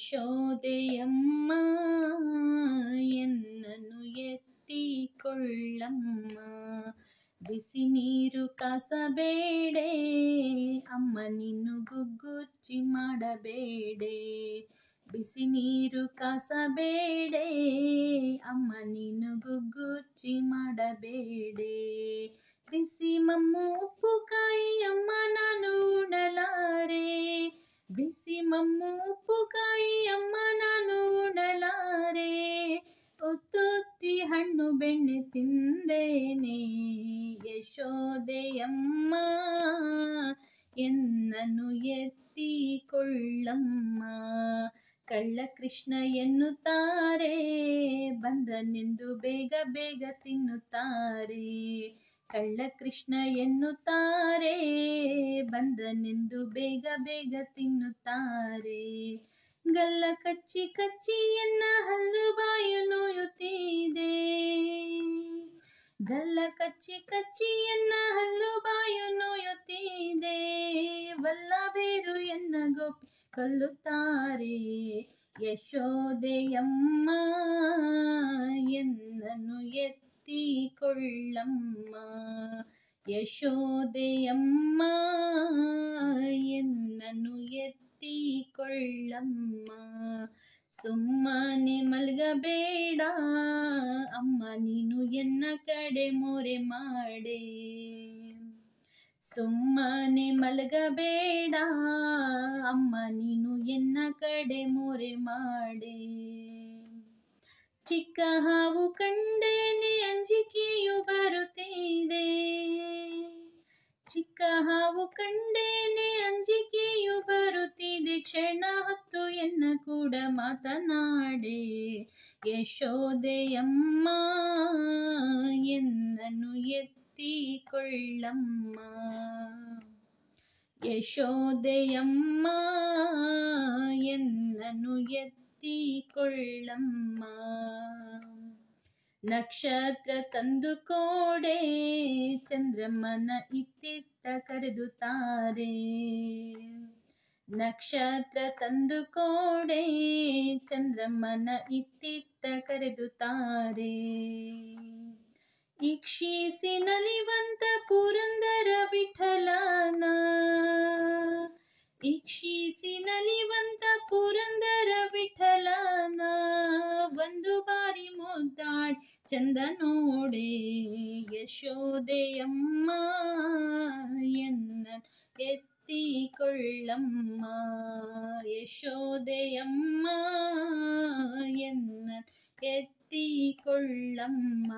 ಯಶೋದೆಯಮ್ಮ ಎನ್ನನು ಎತ್ತಿಕೊಳ್ಳಮ್ಮ. ಬಿಸಿ ನೀರು ಕಾಸಬೇಡೆ ಅಮ್ಮ ನೀನು ಗುಗ್ಗುಚ್ಚಿ ಮಾಡಬೇಡೆ. ಬಿಸಿ ನೀರು ಕಾಸಬೇಡೆ ಅಮ್ಮ ನೀನು ಗುಗ್ಗುಚ್ಚಿ ಮಾಡಬೇಡೆ. ಬಿಸಿ ಮಮ್ಮು ಉಪ್ಪುಕಾಯಿ ಅಮ್ಮ ನಾನು ಉಣಲಾರೆ. ಬಿಸಿ ಮಮ್ಮು ಉಪ್ಪುಕಾಯಿ ಅಮ್ಮ ನಾನು ಉಣಲಾರೆ. ಒತ್ತೊತ್ತಿ ಹಣ್ಣು ಬೆಣ್ಣೆ ತಿಂದೇನೆ ಯಶೋದೆಯಮ್ಮ ಎನ್ನನು ಎತ್ತಿಕೊಳ್ಳಮ್ಮ. ಕಳ್ಳ ಕೃಷ್ಣ ಎನ್ನುತ್ತಾರೆ ಬಂದನೆಂದು ಬೇಗ ಬೇಗ ತಿನ್ನುತ್ತಾರೆ. ಕಳ್ಳ ಕೃಷ್ಣ ಎನ್ನುತ್ತಾರೆ ಬಂದನೆಂದು ಬೇಗ ಬೇಗ ತಿನ್ನುತ್ತಾರೆ. ಗಲ್ಲ ಕಚ್ಚಿ ಕಚ್ಚಿ ಎನ್ನ ಹಲ್ಲು ಬಾಯು ನೋಯುತ್ತಿದೆ. ಗಲ್ಲ ಕಚ್ಚಿ ಕಚ್ಚಿ ಎನ್ನ ಹಲ್ಲು ಬಾಯು ನೋಯುತ್ತಿದೆ. ವಲ್ಲಭೇರು ಎನ್ನ ಗೋಪಿ ಕೊಲ್ಲುತ್ತಾರೆ. ಯಶೋದೆಯಮ್ಮ ಎನ್ನನು ಎತ್ತಿಕೊಳ್ಳಮ್ಮ. ಯಶೋದೆಯಮ್ಮ ಎನ್ನನು ಎತ್ತಿಕೊಳ್ಳಮ್ಮ. ಸುಮ್ಮನೆ ಮಲಗಬೇಡ ಅಮ್ಮ ನೀನು ಎನ್ನ ಕಡೆ ಮೊರೆ ಮಾಡೆ. ಸುಮ್ಮನೆ ಮಲಗಬೇಡ ಅಮ್ಮ ನೀನು ಎನ್ನ ಕಡೆ ಮೊರೆ ಮಾಡೆ. ಚಿಕ್ಕ ಹಾವು ಕಂಡೇನೆ ಅಂಜಿಕೆಯು ಬರುತ್ತಿದೆ. ಚಿಕ್ಕ ಹಾವು ಕಂಡೇನೆ ಅಂಜಿಕೆಯು ಬರುತ್ತಿದೆ. ಕ್ಷಣ ಹೊತ್ತು ಎನ್ನ ಕೂಡ ಮಾತನಾಡೆ. ಯಶೋದೆಯಮ್ಮ ಎನ್ನನು ಎತ್ತಿಕೊಳ್ಳಮ್ಮ. ಯಶೋದೆಯಮ್ಮ ಎನ್ನನು ಎತ್ತಿಕೊಳ್ಳಮ್ಮ. ನಕ್ಷತ್ರ ತಂದು ಕೋಡೆ ಚಂದ್ರಮ್ಮನ ಇತ್ತಿತ್ತ ಕರೆದುತ್ತಾರೆ. ನಕ್ಷತ್ರ ತಂದು ಕೋಡೆ ಚಂದ್ರಮ್ಮನ ಇತ್ತಿತ್ತ ಕರೆದುತ್ತಾರೆ. ಇಕ್ಷಿಸಿ ನಲಿವಂತ ಪುರಂದರ ವಿಠಲನ. ಇಕ್ಷಿಸಿ ನಲಿವಂತ ಪುರಂದರ ವಿಠಲನ. ಒಂದು ಬಾರಿ ಮುದ್ದಾಡಿ ಚಂದ ನೋಡೆ. ಯಶೋದೆಯಮ್ಮ ಎನ್ನ ಎತ್ತಿಕೊಳ್ಳಮ್ಮ. ಯಶೋದೆಯಮ್ಮ ಎನ್ನ ಎತ್ತಿಕೊಳ್ಳಮ್ಮ.